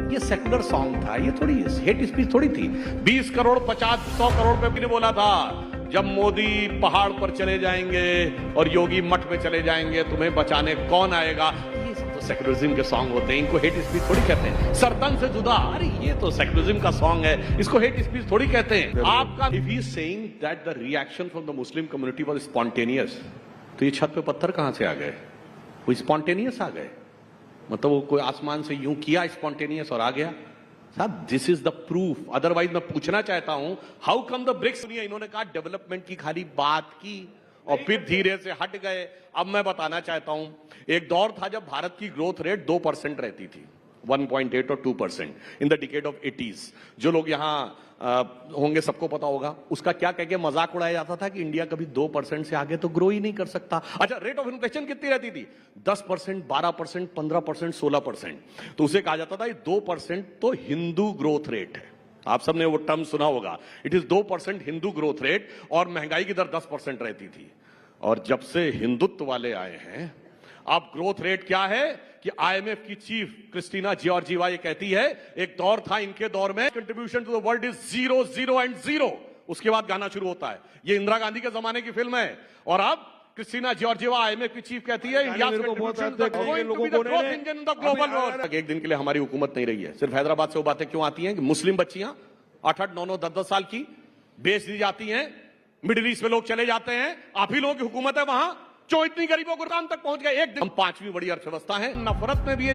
ये secular song था, ये थोड़ी हेट स्पीच थोड़ी थी। 20 करोड़ 50-100 करोड़ पे भी ने बोला था जब मोदी पहाड़ पर चले जाएंगे और योगी मठ में चले जाएंगे तुम्हें बचाने कौन आएगा। ये सब तो सेकुलरिज्म के सॉन्ग होते हैं, इनको हेट स्पीच थोड़ी कहते हैं। सरदन से जुदा, अरे ये तो सेकुलरिज्म का सॉन्ग है, इसको हेट स्पीच थोड़ी कहते हैं। आपका if he is saying that the reaction from the Muslim community was spontaneous, तो ये छत पे पत्थर कहां से आ गए? वो स्पॉन्टेनियस आ गए, मतलब वो कोई आसमान से यूं किया स्पॉन्टेनियस और आ गया। साहब this is the proof. Otherwise मैं पूछना चाहता हूं हाउ कम द ब्रिक्स, इन्होंने कहा डेवलपमेंट की खाली बात की और फिर धीरे से हट गए। अब मैं बताना चाहता हूं, एक दौर था जब भारत की ग्रोथ रेट 2% रहती थी, 1.8 और 2% in the decade of 80s। जो लोग यहां होंगे सबको पता होगा उसका क्या कह के मजाक उड़ाया जाता था कि इंडिया कभी 2% से आगे तो ग्रो ही नहीं कर सकता। अच्छा, रेट ऑफ इन्फ्लेशन कितनी रहती थी? 10%, 12%, 15%, 16%। तो उसे कहा जाता था 2% तो हिंदू ग्रोथ रेट है। आप सबने वो टर्म सुना होगा, it is 2% Hindu growth rate, और महंगाई की दर 10% रहती थी। और जब से हिंदुत्व वाले आए हैं, अब ग्रोथ रेट क्या है कि आईएमएफ की चीफ क्रिस्टीना जॉर्जिवा ये कहती है एक दौर था इनके दौर में contribution to the world is 0, 0 and 0। उसके बाद गाना शुरू होता है। ये इंदिरा गांधी के जमाने की फिल्म है, और अब क्रिस्टीना जॉर्जिवा आईएमएफ की चीफ कहती है इंडिया ग्लोबल वर्ल्ड। एक दिन के लिए हमारी हुकूमत नहीं रही है। सिर्फ हैदराबाद से वो बातें क्यों आती हैं कि मुस्लिम बच्चियां 8-8, 9-9, 10-10 साल की बेच दी जाती हैं, मिडिल ईस्ट में लोग चले जाते हैं, आप ही लोगों की हुकूमत है वहां जो इतनी गरीबों को काम तक पहुंच गए। एक दिन हम 5वीं बड़ी अर्थव्यवस्था है, नफरत में भी